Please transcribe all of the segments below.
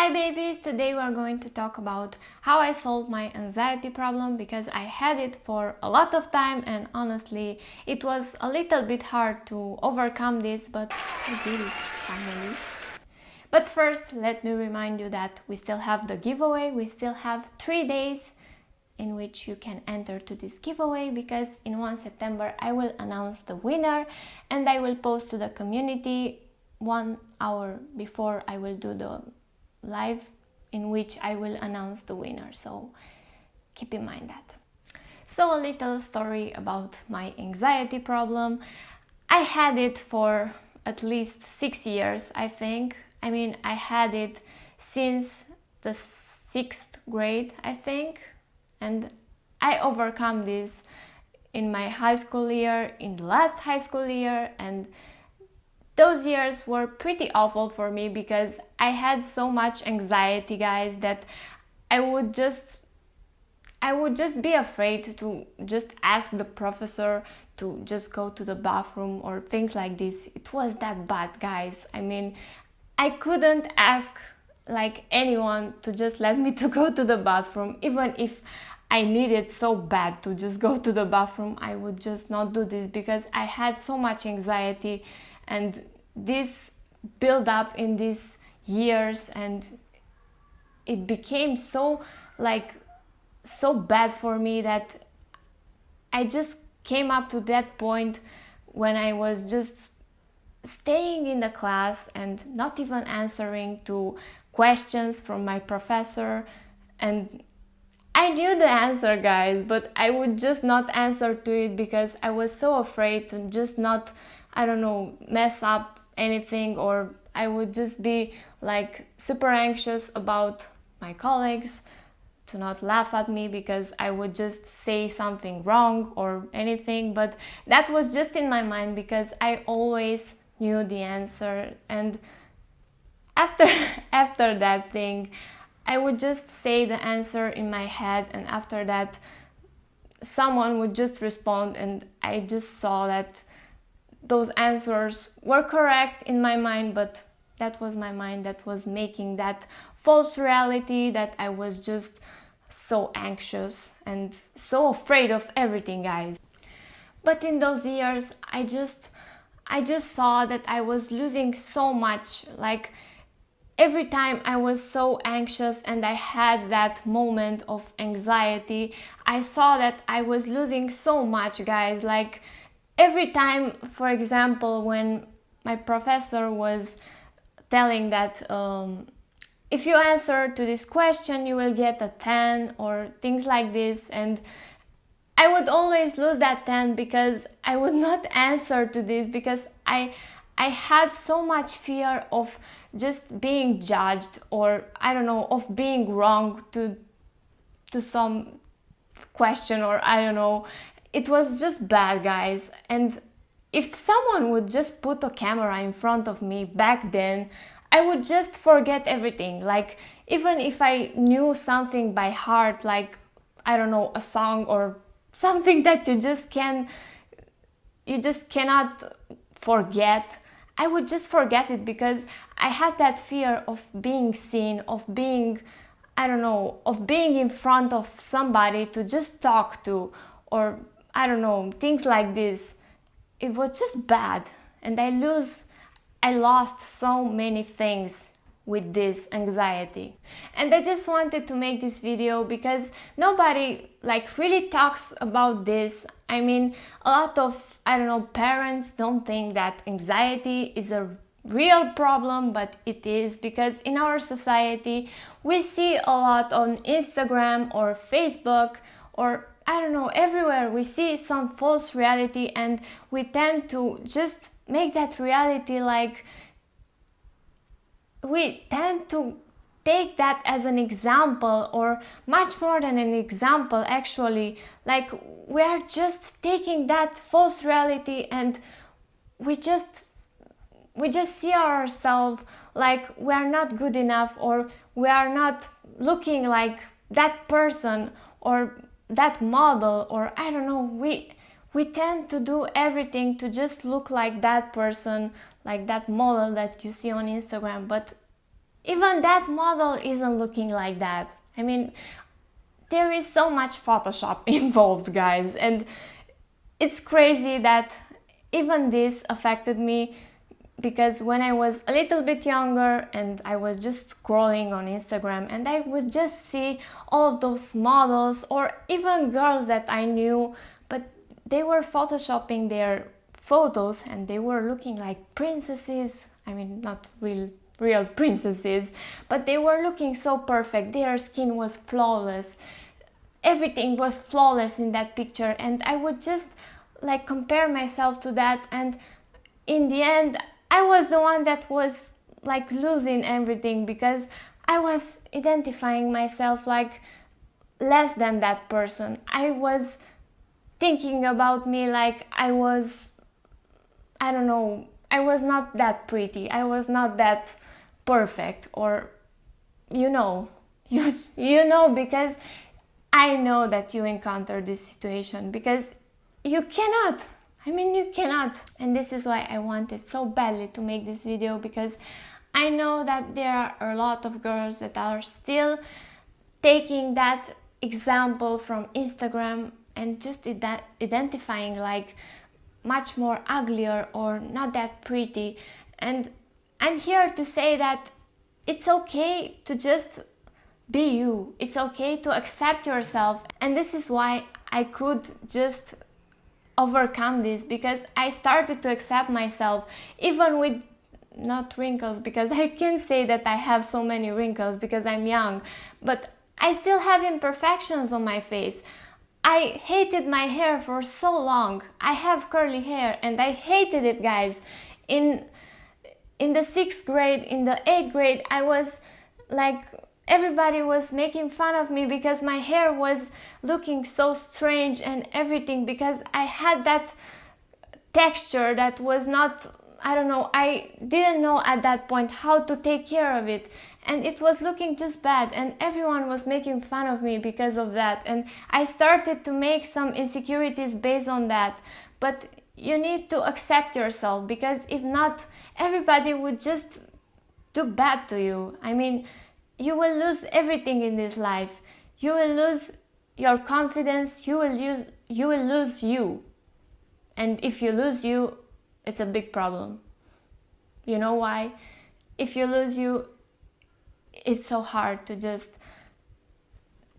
Hi babies! Today we are going to talk about how I solved my anxiety problem because I had it for a lot of time and honestly it was a little bit hard to overcome this, but I did it finally. But first, let me remind you that we still have the giveaway. We still have 3 days in which you can enter to this giveaway because in 1 September I will announce the winner and I will post to the community 1 hour before I will do the live in which I will announce the winner, so keep in mind that. So a little story about my anxiety problem. I had it for at least 6 years, I think. I mean, I had it since the 6th grade, I think, and I overcome this in my high school year, in the last high school year, and those years were pretty awful for me because I had so much anxiety, guys, that I would just be afraid to just ask the professor to just go to the bathroom or things like this. It was that bad, guys. I mean, I couldn't ask like anyone to just let me to go to the bathroom. Even if I needed so bad to just go to the bathroom, I would just not do this because I had so much anxiety and this built up in these years and it became so bad for me that I just came up to that point when I was just staying in the class and not even answering to questions from my professor, and I knew the answer, guys, but I would just not answer to it because I was so afraid to just not, I don't know, mess up anything, or I would just be like super anxious about my colleagues to not laugh at me because I would just say something wrong or anything. But that was just in my mind because I always knew the answer, and after that thing I would just say the answer in my head, and after that someone would just respond and I just saw that those answers were correct in my mind, but that was my mind that was making that false reality that I was just so anxious and so afraid of everything, guys. But in those years I just saw that I was losing so much. Like every time I was so anxious and I had that moment of anxiety, I saw that I was losing so much, guys. Like every time, for example, when my professor was telling that if you answer to this question you will get a 10 or things like this, and I would always lose that 10 because I would not answer to this because I had so much fear of just being judged, or I don't know, of being wrong to some question, or I don't know. It was just bad, guys. And if someone would just put a camera in front of me back then, I would just forget everything. Like even if I knew something by heart, like I don't know, a song or something that you just cannot forget, I would just forget it because I had that fear of being seen, of being, I don't know, of being in front of somebody to just talk to, or I don't know, things like this. It was just bad, and I lost so many things with this anxiety. And I just wanted to make this video because nobody like really talks about this. I mean, a lot of, I don't know, parents don't think that anxiety is a real problem, but it is, because in our society we see a lot on Instagram or Facebook, or I don't know, everywhere we see some false reality, and we tend to just make that reality like, we tend to take that as an example, or much more than an example actually. Like we are just taking that false reality and we just see ourselves like we are not good enough, or we are not looking like that person or that model, or I don't know, we tend to do everything to just look like that person, like that model that you see on Instagram. But even that model isn't looking like that. I mean, there is so much Photoshop involved, guys, and it's crazy that even this affected me, because when I was a little bit younger and I was just scrolling on Instagram and I would just see all of those models or even girls that I knew, but they were photoshopping their photos and they were looking like princesses. I mean, not real princesses, but they were looking so perfect. Their skin was flawless. Everything was flawless in that picture, and I would just like compare myself to that, and in the end I was the one that was like losing everything, because I was identifying myself like less than that person. I was thinking about me like I was, I don't know, I was not that pretty, I was not that perfect, or you know, you know, because I know that you encounter this situation, because you cannot. I mean, you cannot. And this is why I wanted so badly to make this video, because I know that there are a lot of girls that are still taking that example from Instagram and just identifying like much more uglier or not that pretty. And I'm here to say that it's okay to just be you. It's okay to accept yourself. And this is why I could just overcome this, because I started to accept myself even with not wrinkles, because I can't say that I have so many wrinkles because I'm young, but I still have imperfections on my face. I hated my hair for so long. I have curly hair and I hated it, guys. In the 6th grade, in the 8th grade, I was like, everybody was making fun of me because my hair was looking so strange and everything, because I had that texture that was not, I don't know, I didn't know at that point how to take care of it, and it was looking just bad, and everyone was making fun of me because of that, and I started to make some insecurities based on that. But you need to accept yourself, because if not, everybody would just do bad to you. I mean, you will lose everything in this life. You will lose your confidence, you will lose you. And if you lose you, it's a big problem. You know why? If you lose you, it's so hard to just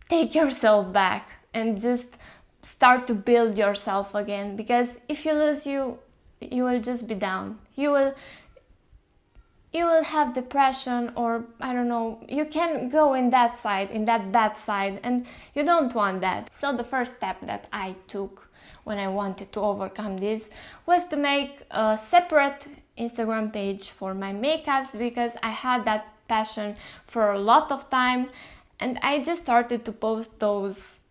take yourself back and just start to build yourself again. Because if you lose you, you will just be down. You will have depression, or I don't know, you can go in that side, in that bad side, and you don't want that. So the first step that I took when I wanted to overcome this was to make a separate Instagram page for my makeups, because I had that passion for a lot of time, and I just started to post those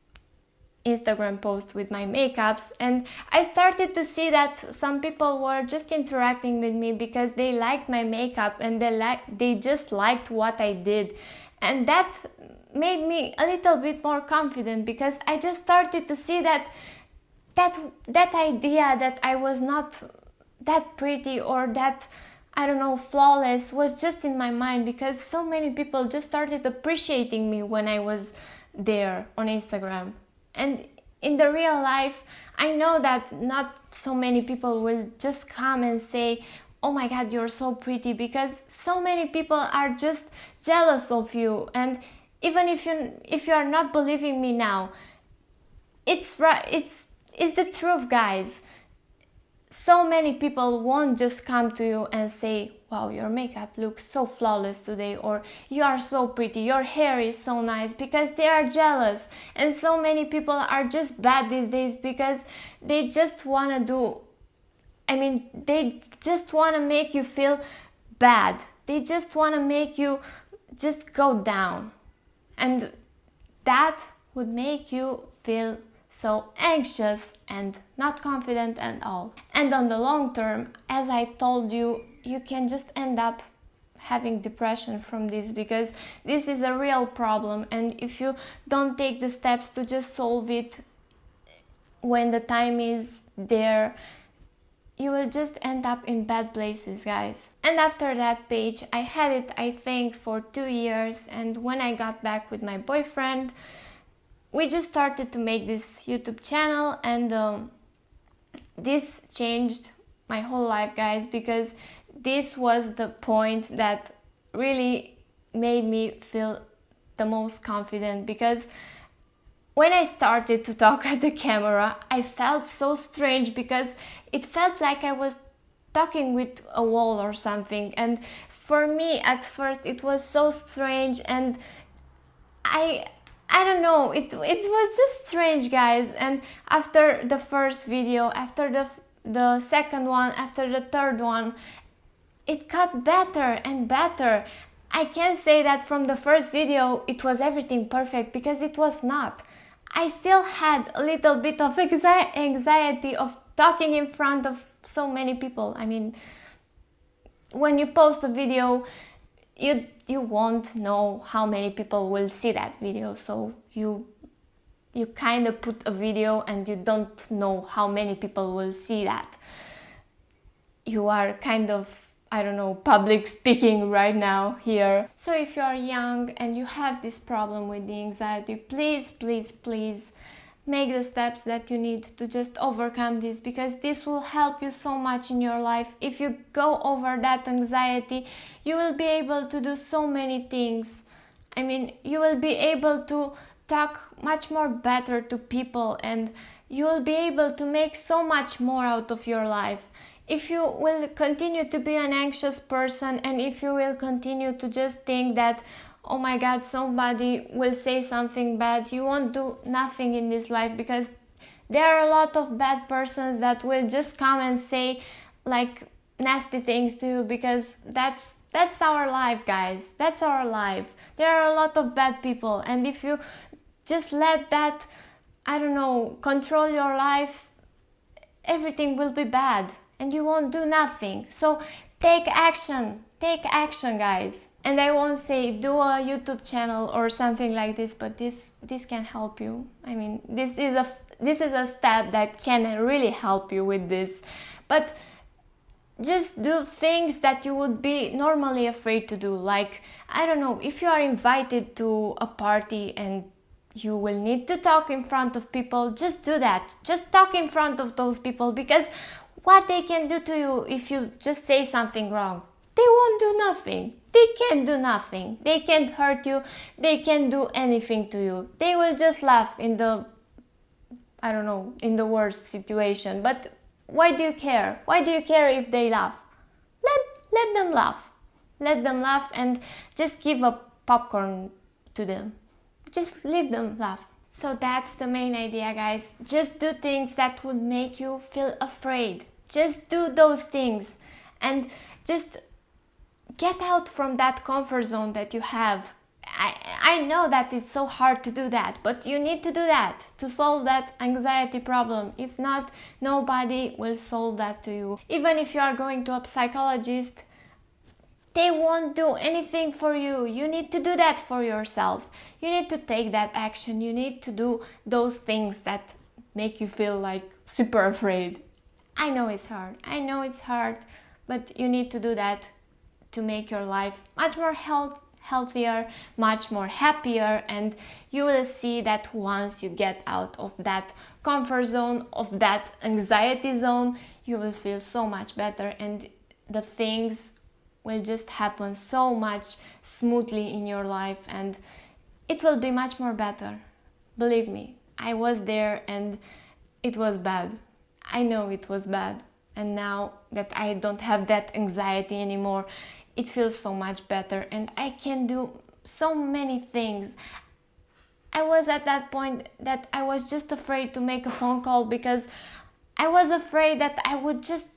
Instagram posts with my makeups, and I started to see that some people were just interacting with me because they liked my makeup and they just liked what I did, and that made me a little bit more confident, because I just started to see that idea that I was not that pretty or that, I don't know, flawless was just in my mind, because so many people just started appreciating me when I was there on Instagram. And in the real life, I know that not so many people will just come and say, oh my god, you're so pretty, because so many people are just jealous of you. And even if you are not believing me now, it's right, it's the truth, guys. So many people won't just come to you and say, wow, your makeup looks so flawless today, or you are so pretty, your hair is so nice, because they are jealous. And so many people are just bad these days because they just want to they just want to make you feel bad. They just want to make you just go down. And that would make you feel so anxious and not confident at all. And on the long term, as I told you, you can just end up having depression from this, because this is a real problem, and if you don't take the steps to just solve it when the time is there, you will just end up in bad places, guys. And after that page, I had it, I think, for 2 years, and when I got back with my boyfriend, we just started to make this YouTube channel, and this changed my whole life, guys, because this was the point that really made me feel the most confident. Because when I started to talk at the camera, I felt so strange, because it felt like I was talking with a wall or something. And for me, at first, it was so strange, and I don't know, it was just strange, guys. And after the first video, after the second one, after the third one, it got better and better. I can't say that from the first video it was everything perfect, because it was not. I still had a little bit of anxiety of talking in front of so many people. I mean, when you post a video, you won't know how many people will see that video, so you kind of put a video and you don't know how many people will see that. You are kind of, I don't know, public speaking right now here. So if you are young and you have this problem with the anxiety, please, please, please make the steps that you need to just overcome this, because this will help you so much in your life. If you go over that anxiety, you will be able to do so many things. I mean, you will be able to talk much more better to people, and you will be able to make so much more out of your life. If you will continue to be an anxious person, and if you will continue to just think that, oh my God, somebody will say something bad, you won't do nothing in this life, because there are a lot of bad persons that will just come and say like nasty things to you, because that's our life, guys. That's our life. There are a lot of bad people, and if you just let that, I don't know, control your life, everything will be bad and you won't do nothing. So take action, guys. And I won't say do a YouTube channel or something like this, but this can help you. I mean, this is a step that can really help you with this. But just do things that you would be normally afraid to do. Like, I don't know, if you are invited to a party and you will need to talk in front of people, just do that. Just talk in front of those people, because what they can do to you if you just say something wrong? They won't do nothing. They can't do nothing. They can't hurt you. They can't do anything to you. They will just laugh in the, I don't know, in the worst situation. But why do you care? Why do you care if they laugh? Let them laugh. Let them laugh, and just give a popcorn to them. Just leave them laugh. So that's the main idea, guys. Just do things that would make you feel afraid. Just do those things, and just get out from that comfort zone that you have. I know that it's so hard to do that, but you need to do that to solve that anxiety problem. If not, nobody will solve that to you. Even if you are going to a psychologist, they won't do anything for you. You need to do that for yourself. You need to take that action. You need to do those things that make you feel like super afraid. I know it's hard, but you need to do that to make your life much more healthier, much more happier, and you will see that once you get out of that comfort zone, of that anxiety zone, you will feel so much better, and the things will just happen so much smoothly in your life, and it will be much more better. Believe me, I was there and it was bad. I know it was bad, and now that I don't have that anxiety anymore, it feels so much better, and I can do so many things. I was at that point that I was just afraid to make a phone call, because I was afraid that I would just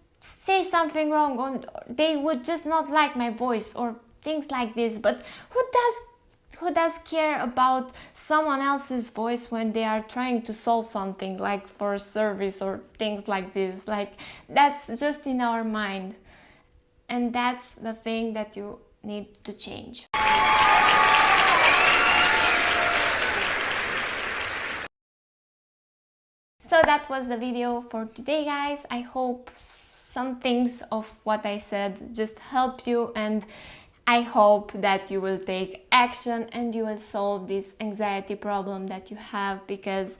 say something wrong, or they would just not like my voice or things like this. But who does care about someone else's voice when they are trying to solve something, like for a service or things like this? Like, that's just in our mind. And that's the thing that you need to change. So that was the video for today, guys. I hope some things of what I said just helped you, and I hope that you will take action and you will solve this anxiety problem that you have, because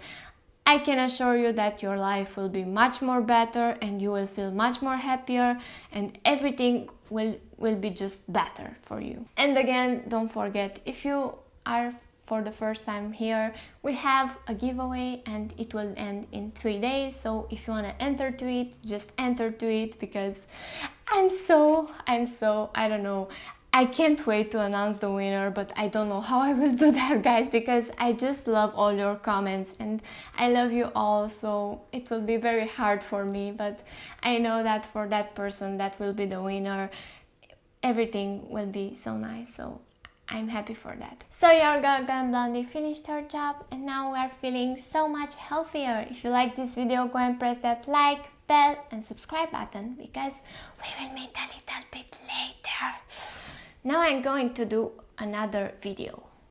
I can assure you that your life will be much more better and you will feel much more happier, and everything will be just better for you. And again, don't forget, if you are for the first time here, we have a giveaway and it will end in 3 days. So if you want to enter to it, just enter to it, because I don't know, I can't wait to announce the winner, but I don't know how I will do that, guys, because I just love all your comments and I love you all, so it will be very hard for me, but I know that for that person that will be the winner, everything will be so nice, so I'm happy for that. So your girl Glammedblondie finished her job and now we are feeling so much healthier. If you like this video, go and press that like, bell and subscribe button, because we will meet a little bit later. Now I'm going to do another video.